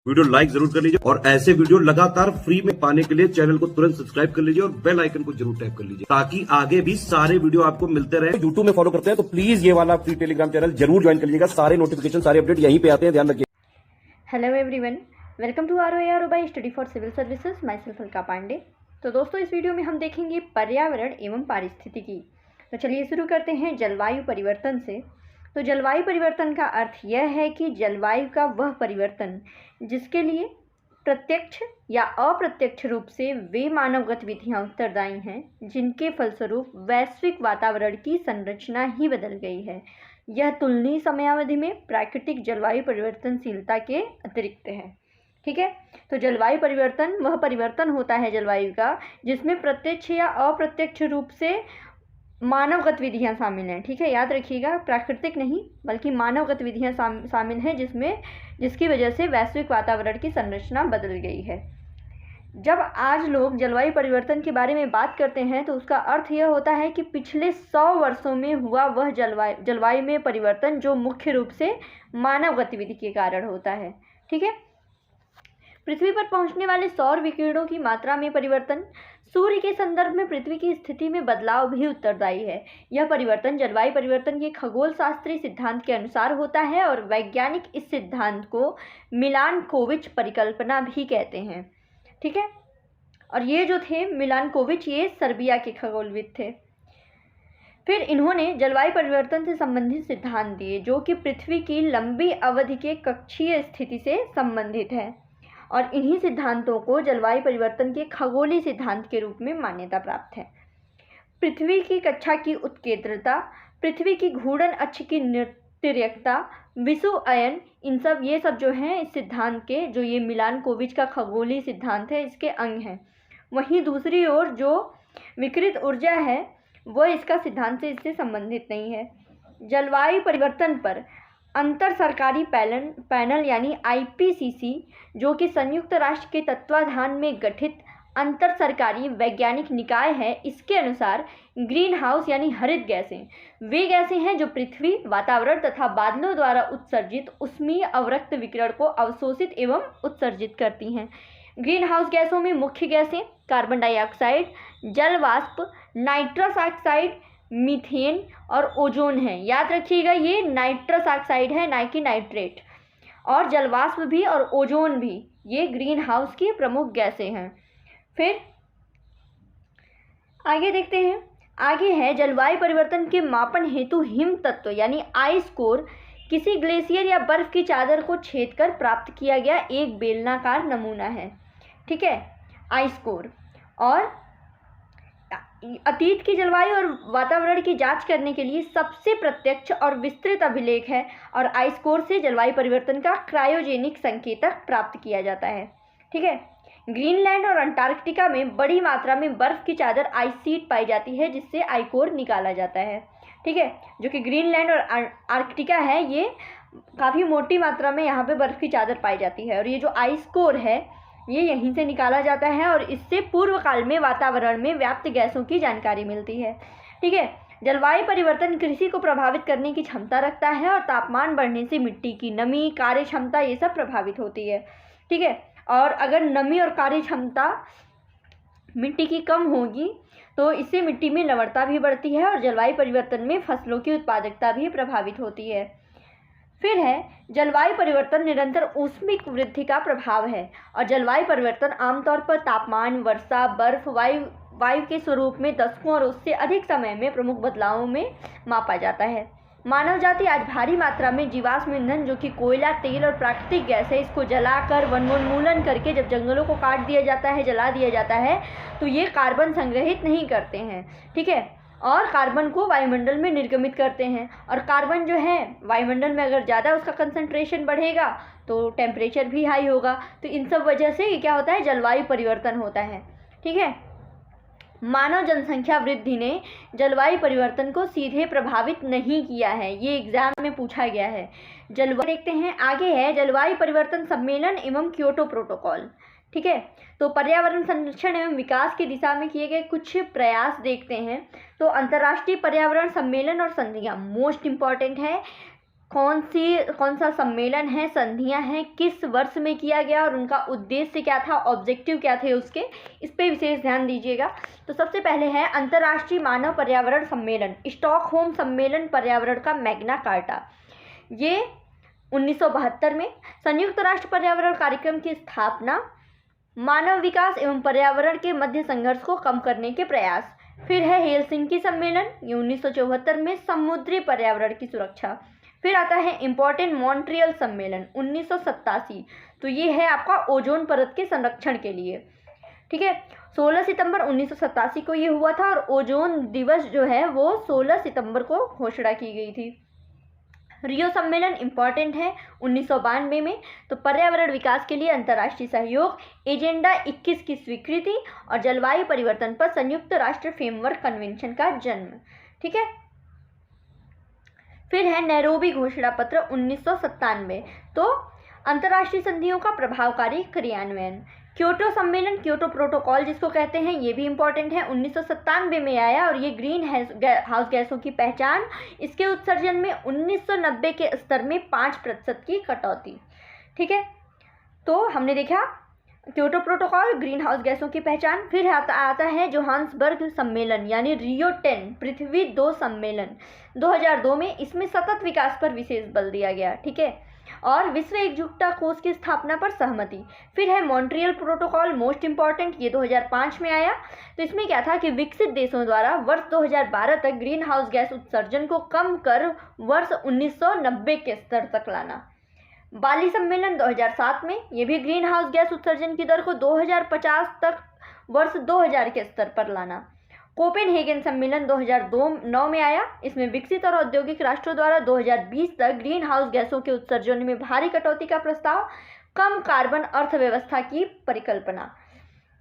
Video like जरूर कर लीजिए और ऐसे वीडियो लगातार फ्री में पाने के लिए चैनल को तुरंत सब्सक्राइब कर लीजिए और बेल आइकन को जरूर टैप कर लीजिए ताकि आगे भी सारे वीडियो आपको मिलते रहे। यूट्यूब में फॉलो करते हैं तो प्लीज ये वाला फ्री टेलीग्राम चैनल जरूर ज्वाइन कर लीजिएगा। सारे नोटिफिकेशन सारे अपडेट यहीं पे आते हैं, ध्यान रखिए। Hello everyone, welcome to ROAR by study for civil services. Myself Alka Pandey. तो दोस्तों, इस वीडियो में हम देखेंगे पर्यावरण एवं पारिस्थितिकी। तो चलिए शुरू करते हैं जलवायु परिवर्तन से। तो जलवायु परिवर्तन का अर्थ यह है कि जलवायु का वह परिवर्तन जिसके लिए प्रत्यक्ष या अप्रत्यक्ष रूप से वे मानव गतिविधियां उत्तरदायी हैं, जिनके फलस्वरूप वैश्विक वातावरण की संरचना ही बदल गई है। यह तुलनीय समयावधि में प्राकृतिक जलवायु परिवर्तनशीलता के अतिरिक्त है। ठीक है, तो जलवायु परिवर्तन वह परिवर्तन होता है जलवायु का जिसमें प्रत्यक्ष या अप्रत्यक्ष रूप से मानव गतिविधियां शामिल हैं। ठीक है, याद रखिएगा, प्राकृतिक नहीं बल्कि मानव गतिविधियां शामिल हैं जिसकी वजह से वैश्विक वातावरण की संरचना बदल गई है। जब आज लोग जलवायु परिवर्तन के बारे में बात करते हैं तो उसका अर्थ यह होता है कि पिछले 100 वर्षों में हुआ वह जलवायु में परिवर्तन जो मुख्य रूप से मानव गतिविधि के कारण होता है। ठीक है, पृथ्वी पर पहुंचने वाले सौर विकिरणों की मात्रा में परिवर्तन, सूर्य के संदर्भ में पृथ्वी की स्थिति में बदलाव भी उत्तरदायी है। यह परिवर्तन जलवायु परिवर्तन के खगोल शास्त्रीय सिद्धांत के अनुसार होता है और वैज्ञानिक इस सिद्धांत को मिलानकोविच परिकल्पना भी कहते हैं। ठीक है, और ये जो थे मिलानकोविच, ये सर्बिया के खगोलविद थे। फिर इन्होंने जलवायु परिवर्तन से संबंधित सिद्धांत दिए जो कि पृथ्वी की लंबी अवधि के कक्षीय स्थिति से संबंधित है और इन्हीं सिद्धांतों को जलवायु परिवर्तन के खगोलीय सिद्धांत के रूप में मान्यता प्राप्त है। पृथ्वी की कक्षा की उत्केंद्रता, पृथ्वी की घूर्णन अक्ष की तिर्यकता, विषुव अयन, ये सब जो हैं इस सिद्धांत के, जो ये मिलानकोविच का खगोलीय सिद्धांत है, इसके अंग हैं। वहीं दूसरी ओर जो विकिरित ऊर्जा है वह इसका सिद्धांत से इससे संबंधित नहीं है। जलवायु परिवर्तन पर अंतर सरकारी पैनल यानी IPCC, जो कि संयुक्त राष्ट्र के तत्वाधान में गठित अंतर सरकारी वैज्ञानिक निकाय है, इसके अनुसार ग्रीन हाउस यानी हरित गैसें वे गैसें हैं जो पृथ्वी, वातावरण तथा बादलों द्वारा उत्सर्जित उष्मीय अवरक्त विकिरण को अवशोषित एवं उत्सर्जित करती हैं। ग्रीन हाउस गैसों में मुख्य गैसें कार्बन डाइऑक्साइड, जल वाष्प, नाइट्रस ऑक्साइड, मीथेन और ओजोन है। याद रखिएगा, ये नाइट्रस ऑक्साइड है, ना कि नाइट्रेट। और जलवाष्प भी और ओजोन भी, ये ग्रीन हाउस की प्रमुख गैसें हैं। फिर आगे देखते हैं। आगे है जलवायु परिवर्तन के मापन हेतु हिम तत्व यानी आइस कोर किसी ग्लेशियर या बर्फ की चादर को छेद कर प्राप्त किया गया एक बेलनाकार नमूना है। ठीक है, आइस कोर। और अतीत की जलवायु और वातावरण की जांच करने के लिए सबसे प्रत्यक्ष और विस्तृत अभिलेख है और आइस कोर से जलवायु परिवर्तन का क्रायोजेनिक संकेतक प्राप्त किया जाता है। ठीक है, ग्रीनलैंड और अंटार्कटिका में बड़ी मात्रा में बर्फ की चादर आइस शीट पाई जाती है जिससे आइस कोर निकाला जाता है। ठीक है, जो कि ग्रीनलैंड और अंटार्कटिका है, ये काफ़ी मोटी मात्रा में यहाँ पे बर्फ की चादर पाई जाती है और ये जो आइस कोर है ये यहीं से निकाला जाता है और इससे पूर्व काल में वातावरण में व्याप्त गैसों की जानकारी मिलती है। ठीक है, जलवायु परिवर्तन कृषि को प्रभावित करने की क्षमता रखता है और तापमान बढ़ने से मिट्टी की नमी, कार्य क्षमता, ये सब प्रभावित होती है। ठीक है, और अगर नमी और कार्य क्षमता मिट्टी की कम होगी तो इससे मिट्टी में लवणता भी बढ़ती है और जलवायु परिवर्तन में फसलों की उत्पादकता भी प्रभावित होती है। फिर है जलवायु परिवर्तन निरंतर ऊष्मिक वृद्धि का प्रभाव है और जलवायु परिवर्तन आमतौर पर तापमान, वर्षा, बर्फ, वायु के स्वरूप में दशकों और उससे अधिक समय में प्रमुख बदलावों में मापा जाता है। मानव जाति आज भारी मात्रा में जीवाश्म ईंधन, जो कि कोयला, तेल और प्राकृतिक गैस है, इसको जलाकर वनोन्मूलन करके जब जंगलों को काट दिया जाता है, जला दिया जाता है, तो ये कार्बन संग्रहित नहीं करते हैं। ठीक है, और कार्बन को वायुमंडल में निर्गमित करते हैं और कार्बन जो है वायुमंडल में अगर ज़्यादा उसका कंसंट्रेशन बढ़ेगा तो टेम्परेचर भी हाई होगा। तो इन सब वजह से क्या होता है, जलवायु परिवर्तन होता है। ठीक है, मानव जनसंख्या वृद्धि ने जलवायु परिवर्तन को सीधे प्रभावित नहीं किया है, ये एग्जाम में पूछा गया है। जलवायु देखते हैं। आगे है जलवायु परिवर्तन सम्मेलन एवं क्योटो प्रोटोकॉल। ठीक है, तो पर्यावरण संरक्षण एवं विकास की दिशा में किए गए कुछ प्रयास देखते हैं। तो अंतर्राष्ट्रीय पर्यावरण सम्मेलन और संधियाँ मोस्ट इम्पॉर्टेंट है। कौन सा सम्मेलन है, संधियां हैं, किस वर्ष में किया गया और उनका उद्देश्य क्या था, ऑब्जेक्टिव क्या थे उसके, इस पे विशेष ध्यान दीजिएगा। तो सबसे पहले है अंतर्राष्ट्रीय मानव पर्यावरण सम्मेलन, स्टॉकहोम सम्मेलन पर्यावरण का मैग्ना कार्टा। ये 1972 में। संयुक्त राष्ट्र पर्यावरण कार्यक्रम की स्थापना, मानव विकास एवं पर्यावरण के मध्य संघर्ष को कम करने के प्रयास। फिर है हेलसिंकी सम्मेलन, ये 1974 में, समुद्री पर्यावरण की सुरक्षा। फिर आता है इम्पोर्टेंट मॉन्ट्रियल सम्मेलन 1987, तो ये है आपका ओजोन परत के संरक्षण के लिए। ठीक है, 16 सितंबर 1987 को ये हुआ था और ओजोन दिवस जो है वो 16 सितंबर को घोषणा की गई थी। रियो सम्मेलन इम्पॉर्टेंट है 1992 में, तो पर्यावरण विकास के लिए अंतर्राष्ट्रीय सहयोग, एजेंडा 21 की स्वीकृति और जलवायु परिवर्तन पर संयुक्त राष्ट्र फ्रेमवर्क कन्वेंशन का जन्म। ठीक है, फिर है नैरोबी घोषणा पत्र 1997, तो अंतर्राष्ट्रीय संधियों का प्रभावकारी क्रियान्वयन। क्योटो सम्मेलन, क्योटो प्रोटोकॉल जिसको कहते हैं, ये भी इम्पॉर्टेंट है, 1997 में आया और ये ग्रीन हाउस गैसों की पहचान, इसके उत्सर्जन में 1990 के स्तर में 5% की कटौती। ठीक है, तो हमने देखा क्योटो प्रोटोकॉल, ग्रीन हाउस गैसों की पहचान। फिर आता है जोहान्सबर्ग सम्मेलन यानी रियो 10 पृथ्वी 2 सम्मेलन 2002 में। इसमें सतत विकास पर विशेष बल दिया गया। ठीक है, और विश्व एकजुटता कोष की स्थापना पर सहमति। फिर है मॉन्ट्रियल प्रोटोकॉल, मोस्ट इंपॉर्टेंट, ये 2005 में आया। तो इसमें क्या था कि विकसित देशों द्वारा वर्ष 2012 तक ग्रीन हाउस गैस उत्सर्जन को कम कर वर्ष 1990 के स्तर तक लाना। बाली सम्मेलन 2007 में, ये भी ग्रीन हाउस गैस उत्सर्जन की दर को 2050 तक वर्ष 2000 के स्तर पर लाना। कोपेनहेगन सम्मेलन 2009 में आया। इसमें विकसित और औद्योगिक राष्ट्रों द्वारा 2020 तक ग्रीन हाउस गैसों के उत्सर्जन में भारी कटौती का प्रस्ताव, कम कार्बन अर्थव्यवस्था की परिकल्पना।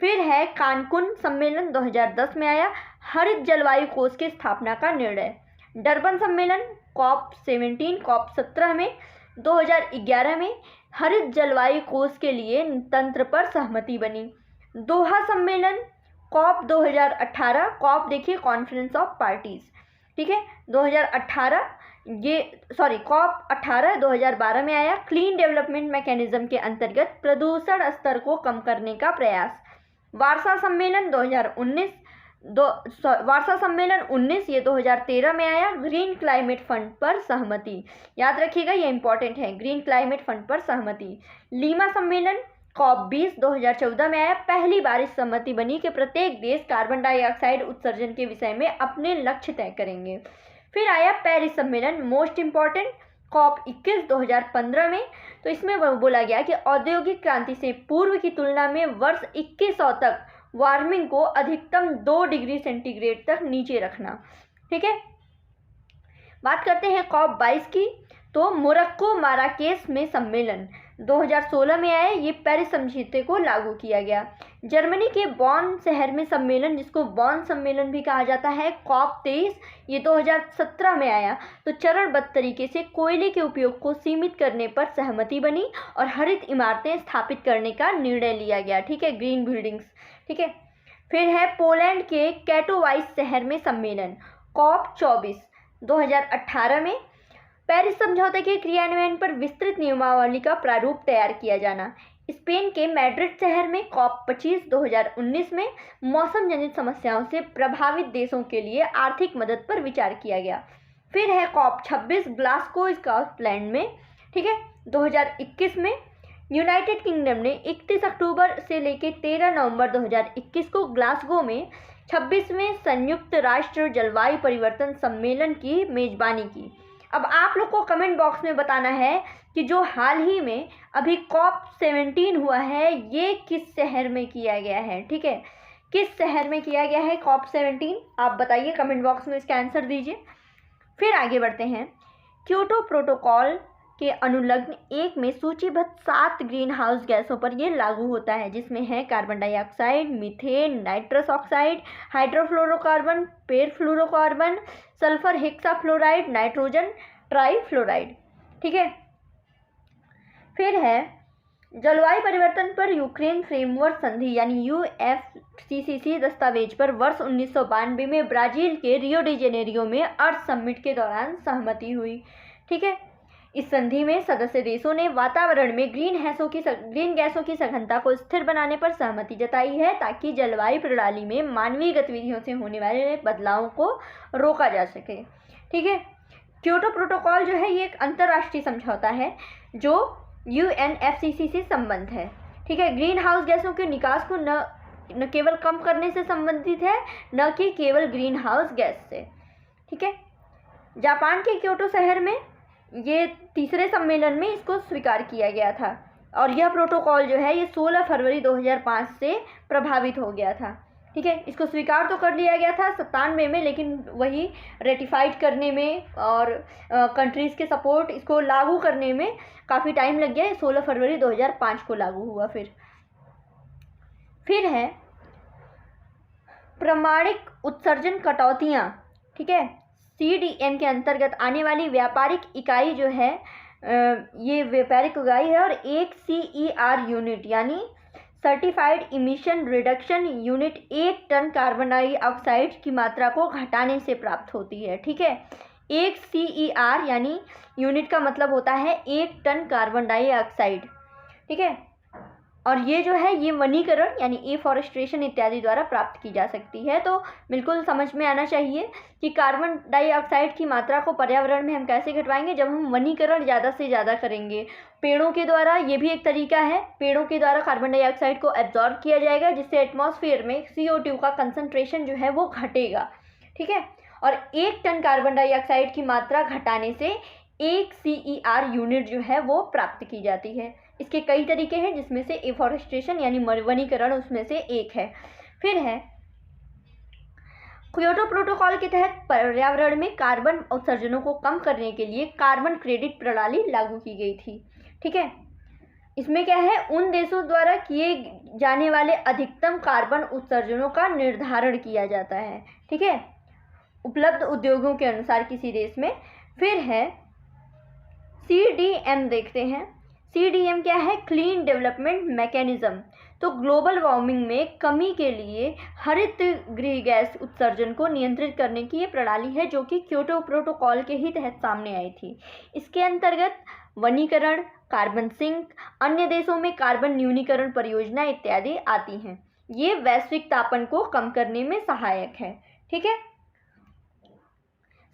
फिर है कानकुन सम्मेलन 2010 में आया, हरित जलवायु कोष की स्थापना का निर्णय। डरबन सम्मेलन COP17 COP17 में 2011 में हरित जलवायु कोष के लिए तंत्र पर सहमति बनी। दोहा सम्मेलन COP 2018, COP देखिए कॉन्फ्रेंस ऑफ पार्टीज। ठीक है, 2018 COP 18 2012 में आया। क्लीन डेवलपमेंट मैकेनिज्म के अंतर्गत प्रदूषण स्तर को कम करने का प्रयास। वार्सा सम्मेलन 19 ये 2013 में आया। ग्रीन क्लाइमेट फंड पर सहमति, याद रखिएगा ये इंपॉर्टेंट है, ग्रीन क्लाइमेट फंड पर सहमति। लीमा सम्मेलन COP 20 2014 में आया। पहली बार इस सहमति बनी कि प्रत्येक देश कार्बन डाइऑक्साइड उत्सर्जन के विषय में अपने लक्ष्य तय करेंगे। फिर आया पेरिस सम्मेलन, मोस्ट इंपॉर्टेंट, COP 21 2015 में। तो इसमें बोला गया कि औद्योगिक क्रांति से पूर्व की तुलना में वर्ष 2100 तक वार्मिंग को अधिकतम 2 डिग्री सेंटीग्रेड तक नीचे रखना। ठीक है, बात करते हैं COP 22 की। तो मोरक्को माराकेश में सम्मेलन 2016 में आया। ये पेरिस समझौते को लागू किया गया। जर्मनी के बॉन शहर में सम्मेलन, जिसको बॉन सम्मेलन भी कहा जाता है, COP 23 ये 2017 में आया। तो चरणबद्ध तरीके से कोयले के उपयोग को सीमित करने पर सहमति बनी और हरित इमारतें स्थापित करने का निर्णय लिया गया। ठीक है, ग्रीन बिल्डिंग्स। ठीक है, फिर है पोलैंड के कैटोवाइस शहर में सम्मेलन COP 24 2018 में। पेरिस समझौते के क्रियान्वयन पर विस्तृत नियमावली का प्रारूप तैयार किया जाना। स्पेन के मैड्रिड शहर में COP 25 2019 में मौसम जनित समस्याओं से प्रभावित देशों के लिए आर्थिक मदद पर विचार किया गया। फिर है COP 26 ग्लासगो स्कॉटलैंड में। ठीक है, 2021 में। यूनाइटेड किंगडम ने 31 अक्टूबर से लेकर 13 नवंबर 2021 को ग्लासगो में 26वें संयुक्त राष्ट्र जलवायु परिवर्तन सम्मेलन की मेजबानी की। अब आप लोग को कमेंट बॉक्स में बताना है कि जो हाल ही में अभी COP 17 हुआ है ये किस शहर में किया गया है। ठीक है, किस शहर में किया गया है COP 17, आप बताइए कमेंट बॉक्स में, इसका आंसर दीजिए। फिर आगे बढ़ते हैं। क्योटो प्रोटोकॉल के अनुलग्न 1 में सूचीबद्ध 7 ग्रीन हाउस गैसों पर यह लागू होता है, जिसमें है carbon dioxide, methane, nitrous oxide, hydrofluorocarbon, perfluorocarbon, sulphur hexafluoride, nitrogen trifluoride. ठीक है, फिर है जलवायु परिवर्तन पर यूक्रेन फ्रेमवर्क संधि यानी UFCCC दस्तावेज पर वर्ष 1992 में ब्राजील के रियो डी जेनेरियो में अर्थ समिट के दौरान सहमति हुई। ठीक है, इस संधि में सदस्य देशों ने वातावरण में ग्रीन गैसों की सघनता को स्थिर बनाने पर सहमति जताई है ताकि जलवायु प्रणाली में मानवीय गतिविधियों से होने वाले बदलावों को रोका जा सके। ठीक है, क्योटो प्रोटोकॉल जो है ये एक अंतर्राष्ट्रीय समझौता है जो UNFCCC से संबंध है। ठीक है, ग्रीन हाउस गैसों के निकास को न केवल कम करने से संबंधित है, न कि केवल ग्रीन हाउस गैस से। ठीक है, जापान के क्योटो शहर में ये तीसरे सम्मेलन में इसको स्वीकार किया गया था और यह प्रोटोकॉल जो है ये 16 फरवरी 2005 से प्रभावित हो गया था। ठीक है, इसको स्वीकार तो कर लिया गया था 97 में, लेकिन वही रेटिफाइड करने में और कंट्रीज़ के सपोर्ट इसको लागू करने में काफ़ी टाइम लग गया। 16 फरवरी 2005 को लागू हुआ। फिर है प्रमाणिक उत्सर्जन कटौतियाँ। ठीक है, CDM के अंतर्गत आने वाली व्यापारिक इकाई जो है ये व्यापारिक इकाई है और एक CER यूनिट यानी certified emission reduction unit 1 ton carbon dioxide की मात्रा को घटाने से प्राप्त होती है। ठीक है, एक CER यानी यूनिट का मतलब होता है 1 टन कार्बन डाइऑक्साइड। ठीक है, और ये जो है ये वनीकरण यानी एफॉरेस्ट्रेशन इत्यादि द्वारा प्राप्त की जा सकती है। तो बिल्कुल समझ में आना चाहिए कि कार्बन डाइऑक्साइड की मात्रा को पर्यावरण में हम कैसे घटवाएंगे, जब हम वनीकरण ज़्यादा से ज़्यादा करेंगे पेड़ों के द्वारा। ये भी एक तरीका है, पेड़ों के द्वारा कार्बन डाइऑक्साइड को एब्जॉर्ब किया जाएगा जिससे एटमॉस्फेयर में CO2 का कंसंट्रेशन जो है वो घटेगा। ठीक है, और 1 टन कार्बन डाइऑक्साइड की मात्रा घटाने से एक CER यूनिट जो है वो प्राप्त की जाती है। इसके कई तरीके हैं जिसमें से एफॉरेस्ट्रेशन यानी वनीकरण उसमें से एक है। फिर है क्योटो प्रोटोकॉल के तहत पर्यावरण में कार्बन उत्सर्जनों को कम करने के लिए कार्बन क्रेडिट प्रणाली लागू की गई थी। ठीक है, इसमें क्या है, उन देशों द्वारा किए जाने वाले अधिकतम कार्बन उत्सर्जनों का निर्धारण किया जाता है। ठीक है, उपलब्ध उद्योगों के अनुसार किसी देश में। फिर है CDM देखते हैं। CDM क्या है, क्लीन डेवलपमेंट मैकेनिज्म। तो ग्लोबल वार्मिंग में कमी के लिए हरित गृह गैस उत्सर्जन को नियंत्रित करने की ये प्रणाली है जो कि क्योटो प्रोटोकॉल के ही तहत सामने आई थी। इसके अंतर्गत वनीकरण, कार्बन सिंक, अन्य देशों में कार्बन न्यूनीकरण परियोजना इत्यादि आती हैं। ये वैश्विक तापन को कम करने में सहायक है। ठीक है,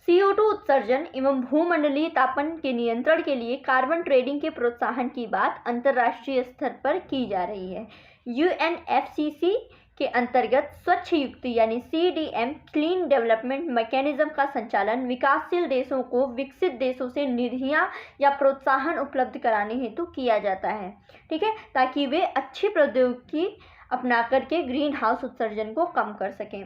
CO2 उत्सर्जन एवं भूमंडलीय तापन के नियंत्रण के लिए कार्बन ट्रेडिंग के प्रोत्साहन की बात अंतर्राष्ट्रीय स्तर पर की जा रही है। UNFCCC के अंतर्गत स्वच्छ युक्ति यानी CDM क्लीन डेवलपमेंट मैकेनिज्म का संचालन विकासशील देशों को विकसित देशों से निधियां या प्रोत्साहन उपलब्ध कराने हेतु किया जाता है। ठीक है, ताकि वे अच्छी प्रौद्योगिकी अपना करके ग्रीन हाउस उत्सर्जन को कम कर सकें।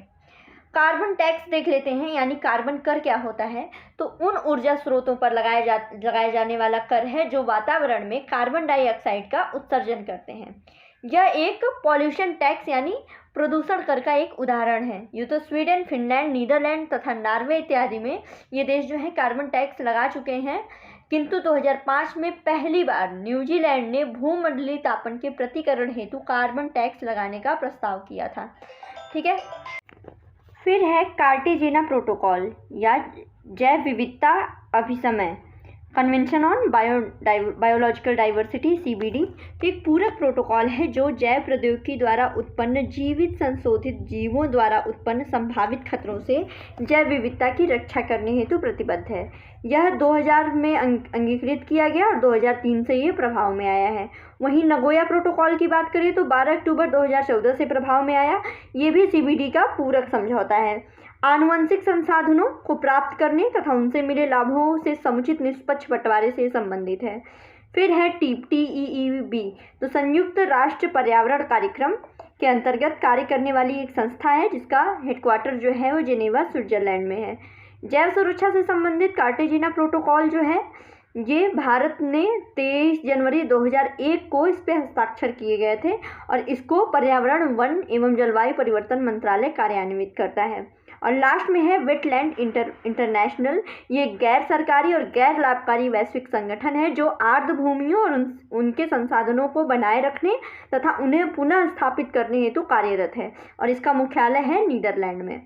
कार्बन टैक्स देख लेते हैं, यानी कार्बन कर क्या होता है। तो उन ऊर्जा स्रोतों पर लगाया जाने वाला कर है जो वातावरण में कार्बन डाइऑक्साइड का उत्सर्जन करते हैं। यह एक पॉल्यूशन टैक्स यानी प्रदूषण कर का एक उदाहरण है। ये तो स्वीडन, फिनलैंड, नीदरलैंड तथा नॉर्वे इत्यादि में ये देश जो है कार्बन टैक्स लगा चुके हैं, किंतु 2005 में पहली बार न्यूजीलैंड ने भूमंडलीय तापन के प्रतिकरण हेतु कार्बन टैक्स लगाने का प्रस्ताव किया था। ठीक है, फिर है कार्टेजेना प्रोटोकॉल या जैव विविधता अभिसमय convention on biological diversity CBD। तो एक पूरक प्रोटोकॉल है जो जैव प्रौद्योगिकी द्वारा उत्पन्न जीवित संशोधित जीवों द्वारा उत्पन्न संभावित खतरों से जैव विविधता की रक्षा करने हेतु प्रतिबद्ध है। यह 2000 में अंगीकृत किया गया और 2003 से ये प्रभाव में आया है। वहीं नगोया प्रोटोकॉल की बात करें तो 12 अक्टूबर 2014 से प्रभाव में आया। ये भी CBD का पूरक समझौता है। आनुवंशिक संसाधनों को प्राप्त करने तथा उनसे मिले लाभों से समुचित निष्पक्ष बंटवारे से संबंधित है। फिर है TEEB, तो संयुक्त राष्ट्र पर्यावरण कार्यक्रम के अंतर्गत कार्य करने वाली एक संस्था है जिसका हेडक्वार्टर जो है वो जेनेवा, स्विट्जरलैंड में है। जैव सुरक्षा से संबंधित कार्टेजेना प्रोटोकॉल जो है ये भारत ने 23 जनवरी 2001 को इस पे हस्ताक्षर किए गए थे और इसको पर्यावरण, वन एवं जलवायु परिवर्तन मंत्रालय कार्यान्वित करता है। और लास्ट में है वेटलैंड इंटरनेशनल। ये गैर सरकारी और गैर लाभकारी वैश्विक संगठन है जो आर्द्र भूमियों और उनके संसाधनों को बनाए रखने तथा उन्हें पुनः स्थापित करने हेतु कार्यरत है और इसका मुख्यालय है नीदरलैंड में।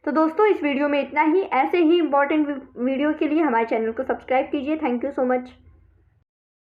तो दोस्तों इस वीडियो में इतना ही। ऐसे ही इंपॉर्टेंट वीडियो के लिए हमारे चैनल को सब्सक्राइब कीजिए। Thank you so much.